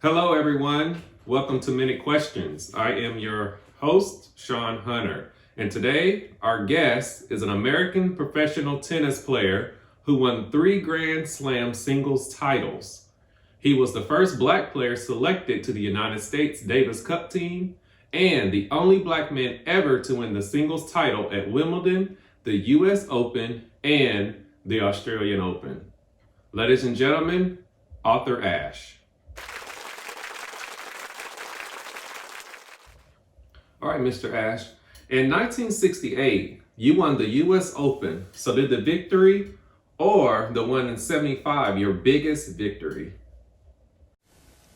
Hello, everyone. Welcome to Minute Questions. I am your host, Sean Hunter. And today, our guest is an American professional tennis player who won 3 Grand Slam singles titles. He was the first black player selected to the United States Davis Cup team and the only black man ever to win the singles title at Wimbledon, the US Open, and the Australian Open. Ladies and gentlemen, author Ashe. All right, Mr. Ashe. In 1968, you won the US Open. So did the victory or the one in 75 your biggest victory?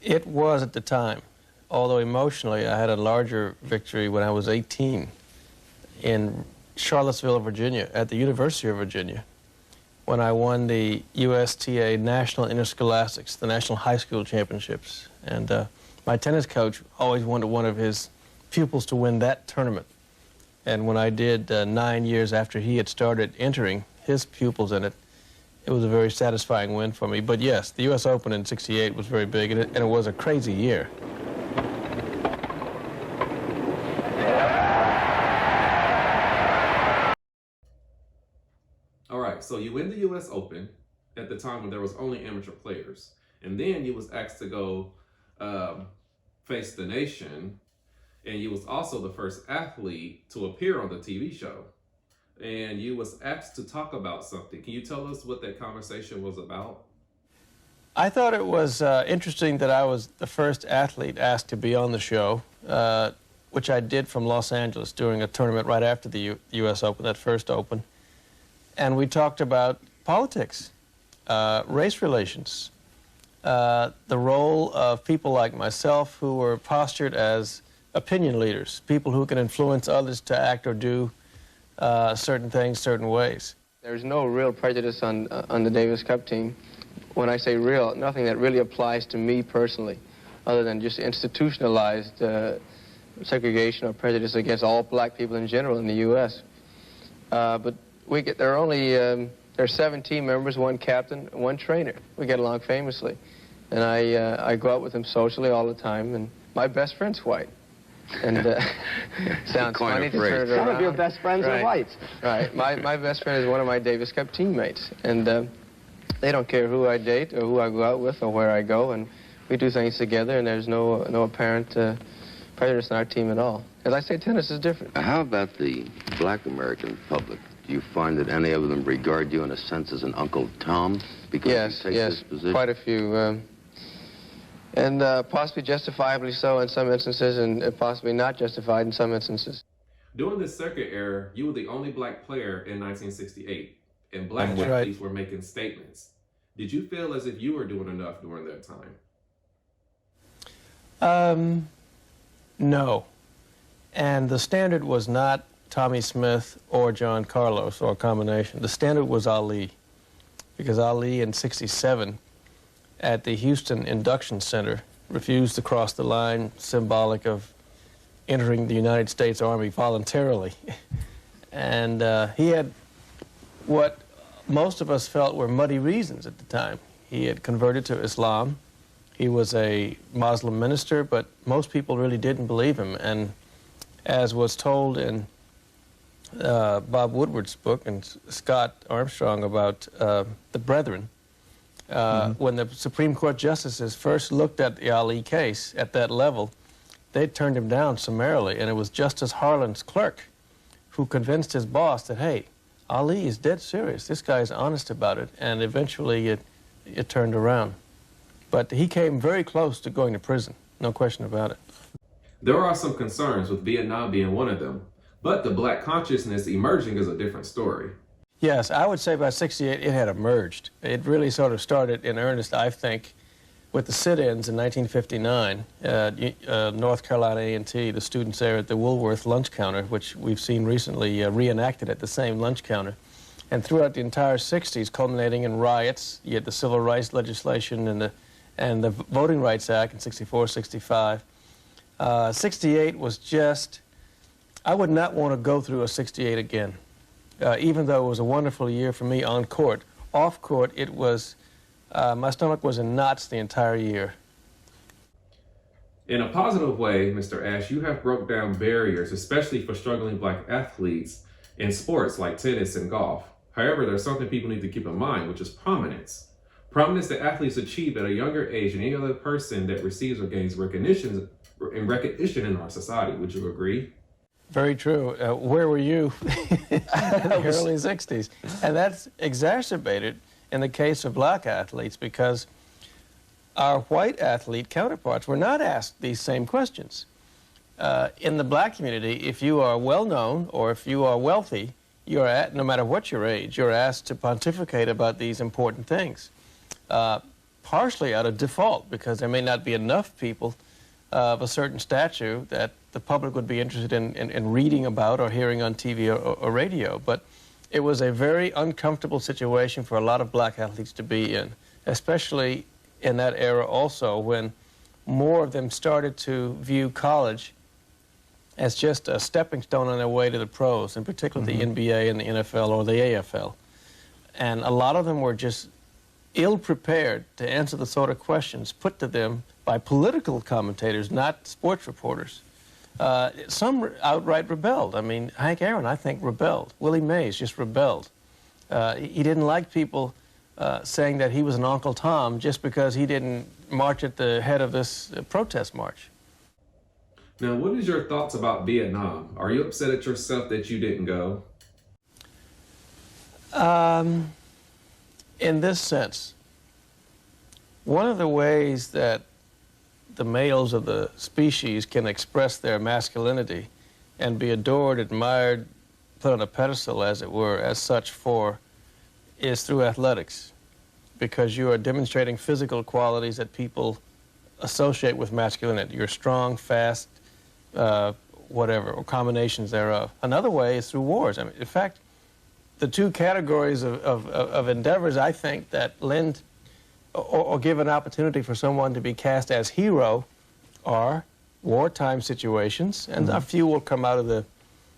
It was at the time, although emotionally I had a larger victory when I was 18 in Charlottesville, Virginia, at the University of Virginia, when I won the USTA National Interscholastics, the National High School Championships. And my tennis coach always wanted one of his pupils to win that tournament. And when I did 9 years after he had started entering his pupils in it, it was a very satisfying win for me. But yes, the US Open in '68 was very big, and it was a crazy year. All right, so you win the US Open at the time when there was only amateur players. And then you was asked to go face the nation. And you was also the first athlete to appear on the TV show. And you was asked to talk about something. Can you tell us what that conversation was about? I thought it was interesting that I was the first athlete asked to be on the show, which I did from Los Angeles during a tournament right after the US Open, that first Open. And we talked about politics, race relations, the role of people like myself who were postured as opinion leaders, people who can influence others to act or do certain things certain ways. There's no real prejudice on the Davis Cup team. When I say real, nothing that really applies to me personally, other than just institutionalized segregation or prejudice against all black people in general in the U.S. But there are 7 team members, 1 captain, 1 trainer. We get along famously. And I go out with him socially all the time, and my best friend's white. And sounds funny to turn it around. Some of your best friends are whites. Right. My best friend is one of my Davis Cup teammates. And they don't care who I date or who I go out with or where I go. And we do things together, and there's no apparent prejudice in our team at all. As I say, tennis is different. How about the black American public? Do you find that any of them regard you in a sense as an Uncle Tom? Because you take this position? Quite a few. And possibly justifiably so in some instances, and possibly not justified in some instances. During the circuit era, you were the only black player in 1968, and black That's athletes right. were making statements. Did you feel as if you were doing enough during that time? No. And the standard was not Tommy Smith or John Carlos or a combination. The standard was Ali, because Ali in '67 at the Houston Induction Center refused to cross the line, symbolic of entering the United States Army voluntarily. And he had what most of us felt were muddy reasons at the time. He had converted to Islam. He was a Muslim minister, but most people really didn't believe him. And as was told in Bob Woodward's book and Scott Armstrong about the Brethren, when the Supreme Court justices first looked at the Ali case at that level, they turned him down summarily, and it was Justice Harlan's clerk who convinced his boss that, hey, Ali is dead serious. This guy is honest about it, and eventually it turned around. But he came very close to going to prison, no question about it. There are some concerns with Vietnam being one of them, but the black consciousness emerging is a different story. Yes, I would say by '68 it had emerged. It really sort of started in earnest, I think, with the sit-ins in 1959. North Carolina A&T, the students there at the Woolworth lunch counter, which we've seen recently reenacted at the same lunch counter. And throughout the entire '60s, culminating in riots, you had the civil rights legislation and the Voting Rights Act in '64, '65. '68 was just, I would not want to go through a '68 again. Even though it was a wonderful year for me on court. Off court, it was, my stomach was in knots the entire year. In a positive way, Mr. Ashe, you have broke down barriers, especially for struggling Black athletes in sports like tennis and golf. However, there's something people need to keep in mind, which is prominence. Prominence that athletes achieve at a younger age than any other person that receives or gains recognition in our society. Would you agree? Very true. Where were you in the early 60s? And that's exacerbated in the case of Black athletes because our white athlete counterparts were not asked these same questions. In the Black community, if you are well-known or if you are wealthy, no matter what your age, you're asked to pontificate about these important things. Partially out of default, because there may not be enough people of a certain stature that the public would be interested in reading about or hearing on TV or radio. But it was a very uncomfortable situation for a lot of Black athletes to be in, especially in that era also when more of them started to view college as just a stepping stone on their way to the pros, in particular the NBA and the NFL or the AFL. And a lot of them were just ill-prepared to answer the sort of questions put to them by political commentators, not sports reporters. Some outright rebelled. I mean, Hank Aaron, I think, rebelled. Willie Mays just rebelled. He didn't like people saying that he was an Uncle Tom just because he didn't march at the head of this protest march. Now, what is your thoughts about Vietnam? Are you upset at yourself that you didn't go? In this sense, one of the ways that the males of the species can express their masculinity and be adored, admired, put on a pedestal, as it were, as such is through athletics, because you are demonstrating physical qualities that people associate with masculinity. You're strong, fast, whatever, or combinations thereof. Another way is through wars. I mean, in fact, the two categories of endeavors, I think, that lend or give an opportunity for someone to be cast as hero are wartime situations, and a few will come out of the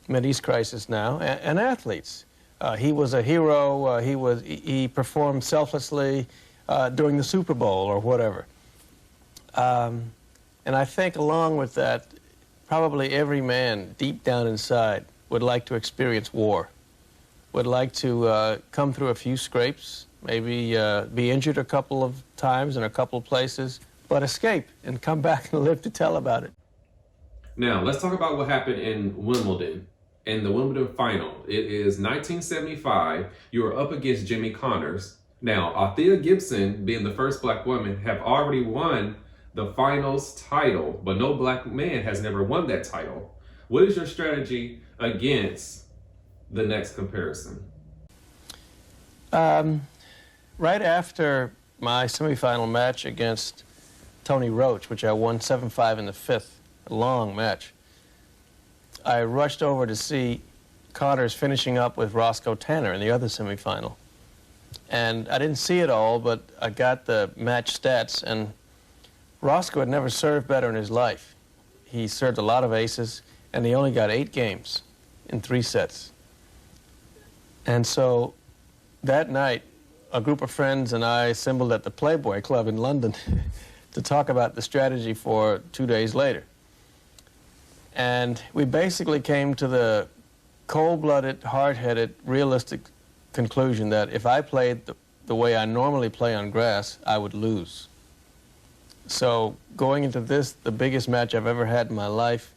Mideast crisis now, and athletes. He was a hero. He performed selflessly during the Super Bowl or whatever. And I think along with that, probably every man deep down inside would like to experience war, would like to come through a few scrapes, maybe be injured a couple of times in a couple of places, but escape and come back and live to tell about it. Now, let's talk about what happened in Wimbledon, in the Wimbledon final. It is 1975. You are up against Jimmy Connors. Now, Althea Gibson, being the first Black woman, have already won the finals title, but no Black man has never won that title. What is your strategy against the next comparison? Right after my semifinal match against Tony Roach, which I won 7-5 in the fifth, a long match, I rushed over to see Connors finishing up with Roscoe Tanner in the other semifinal. And I didn't see it all, but I got the match stats, and Roscoe had never served better in his life. He served a lot of aces, and he only got 8 games in 3 sets. And so that night, a group of friends and I assembled at the Playboy Club in London to talk about the strategy for 2 days later. And we basically came to the cold-blooded, hard-headed, realistic conclusion that if I played the way I normally play on grass, I would lose. So going into this, the biggest match I've ever had in my life,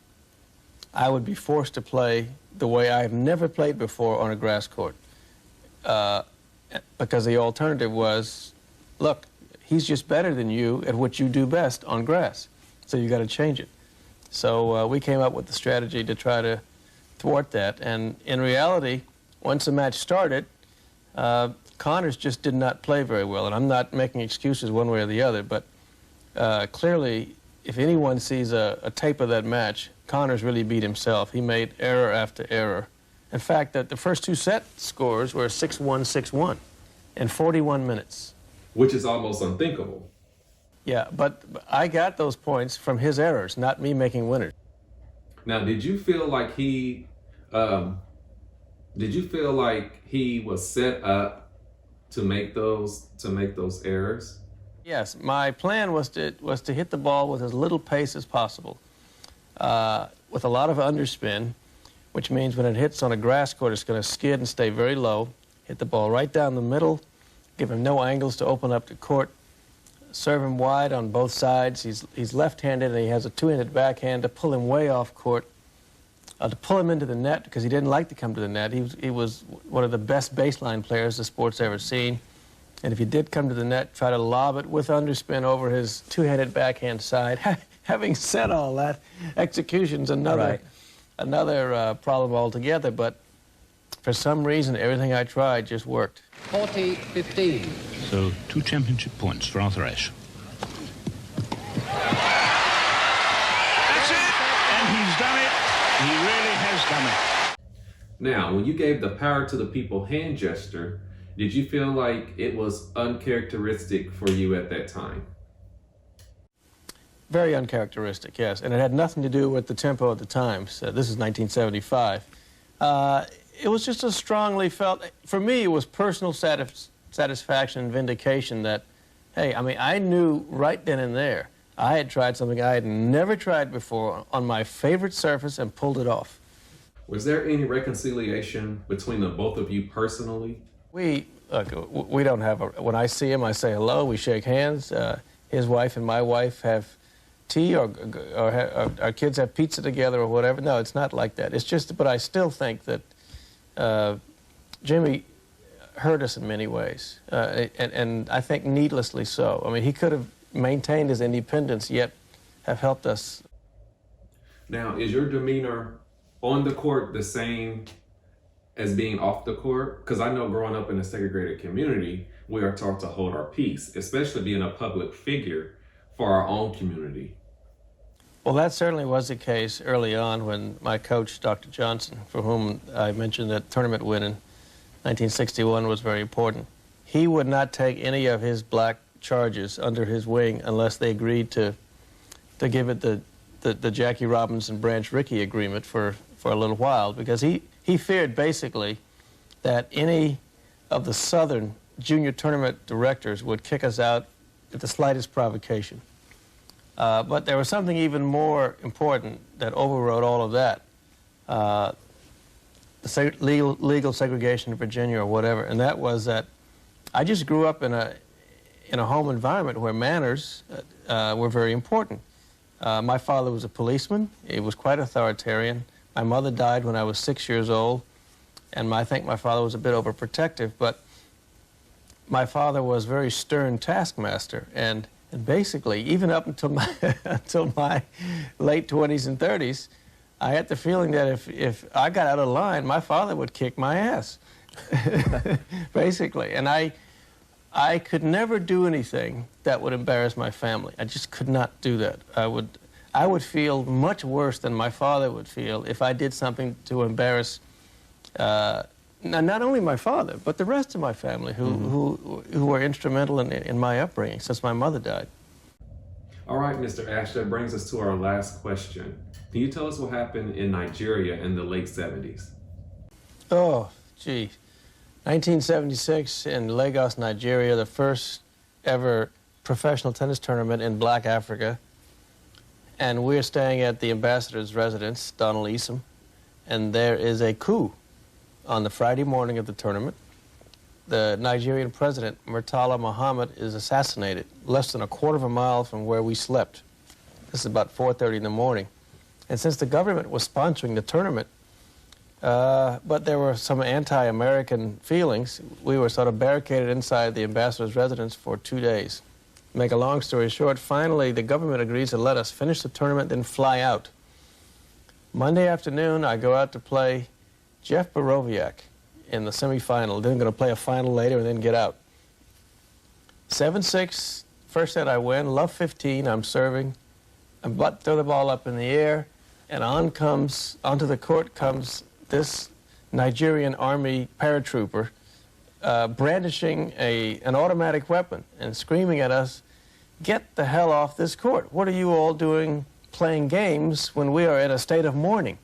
I would be forced to play the way I've never played before on a grass court. Because the alternative was, look, he's just better than you at what you do best on grass, so you got to change it. So we came up with the strategy to try to thwart that, and in reality, once the match started, Connors just did not play very well, and I'm not making excuses one way or the other, but clearly, if anyone sees a tape of that match, Connors really beat himself. He made error after error. In fact, the first 2 set scores were 6-1, 6-1 in 41 minutes. Which is almost unthinkable. Yeah, but I got those points from his errors, not me making winners. Now, did you feel like he was set up to make those errors? Yes, my plan was to hit the ball with as little pace as possible, with a lot of underspin, which means when it hits on a grass court, it's going to skid and stay very low, hit the ball right down the middle, give him no angles to open up the court, serve him wide on both sides. He's left-handed, and he has a two-handed backhand to pull him way off court, to pull him into the net, because he didn't like to come to the net. He was one of the best baseline players the sport's ever seen. And if he did come to the net, try to lob it with underspin over his two-handed backhand side. Having said all that, execution's another problem altogether, but for some reason, everything I tried just worked. 40-15. So 2 championship points for Arthur Ashe. That's it! And he's done it. He really has done it. Now, when you gave the power to the people hand gesture, did you feel like it was uncharacteristic for you at that time? Very uncharacteristic, yes. And it had nothing to do with the tempo of the times. This is 1975. It was just a strongly felt, for me, it was personal satisfaction and vindication that, hey, I mean, I knew right then and there I had tried something I had never tried before on my favorite surface and pulled it off. Was there any reconciliation between the both of you personally? We don't have when I see him, I say hello, we shake hands. His wife and my wife have tea, or our kids have pizza together or whatever. No, it's not like that. It's just, but I still think that Jimmy hurt us in many ways, and I think needlessly so. I mean, he could have maintained his independence, yet have helped us. Now, is your demeanor on the court the same as being off the court? Because I know growing up in a segregated community, we are taught to hold our peace, especially being a public figure for our own community. Well, that certainly was the case early on when my coach, Dr. Johnson, for whom I mentioned that tournament win in 1961 was very important, he would not take any of his black charges under his wing unless they agreed to give it the Jackie Robinson Branch Rickey agreement for a little while, because he feared basically that any of the Southern junior tournament directors would kick us out at the slightest provocation. But there was something even more important that overrode all of that, the legal segregation in Virginia or whatever, and that was that I just grew up in a home environment where manners were very important. My father was a policeman. He was quite authoritarian. My mother died when I was 6 years old, and I think my father was a bit overprotective, but my father was a very stern taskmaster, and basically, even up until my, until my late 20s and 30s, I had the feeling that if I got out of line, my father would kick my ass, basically. And I could never do anything that would embarrass my family. I just could not do that. I would feel much worse than my father would feel if I did something to embarrass not only my father, but the rest of my family who were instrumental in my upbringing since my mother died. All right, Mr. Ashe, that brings us to our last question. Can you tell us what happened in Nigeria in the late 70s? Oh, gee. 1976 in Lagos, Nigeria, the first ever professional tennis tournament in Black Africa. And we're staying at the ambassador's residence, Donald Easom, and there is a coup on the Friday morning of the tournament. The Nigerian president, Murtala Muhammad, is assassinated less than a quarter of a mile from where we slept. This is about 4:30 in the morning. And since the government was sponsoring the tournament, but there were some anti-American feelings, we were sort of barricaded inside the ambassador's residence for 2 days. Make a long story short, finally the government agrees to let us finish the tournament, then fly out. Monday afternoon, I go out to play Jeff Borowiak in the semifinal. Then I'm going to play a final later and then get out. 7-6, first set I win, love 15, I'm serving. I throw the ball up in the air, and onto the court comes this Nigerian Army paratrooper brandishing an automatic weapon and screaming at us, "Get the hell off this court. What are you all doing playing games when we are in a state of mourning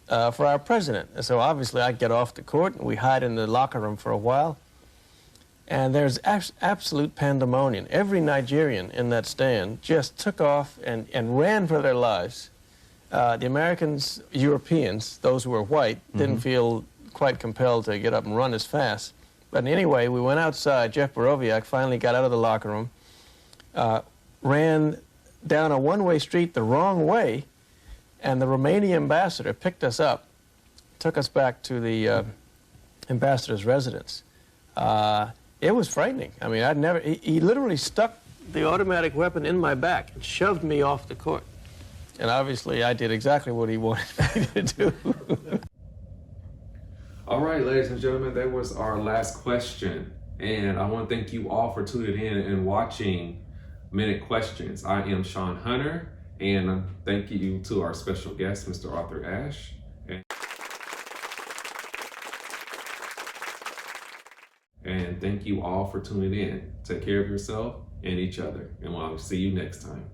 for our president?" And so obviously I get off the court and we hide in the locker room for a while. And there's absolute pandemonium. Every Nigerian in that stand just took off and ran for their lives. The Americans, Europeans, those who were white, didn't feel quite compelled to get up and run as fast. But anyway, we went outside. Jeff Borowiak finally got out of the locker room, ran down a one-way street the wrong way, and the Romanian ambassador picked us up, took us back to the ambassador's residence. It was frightening. I mean, he literally stuck the automatic weapon in my back and shoved me off the court. And obviously, I did exactly what he wanted me to do. All right, ladies and gentlemen, that was our last question. And I want to thank you all for tuning in and watching Minute Questions. I am Sean Hunter, and thank you to our special guest, Mr. Arthur Ashe. And thank you all for tuning in. Take care of yourself and each other, and we'll see you next time.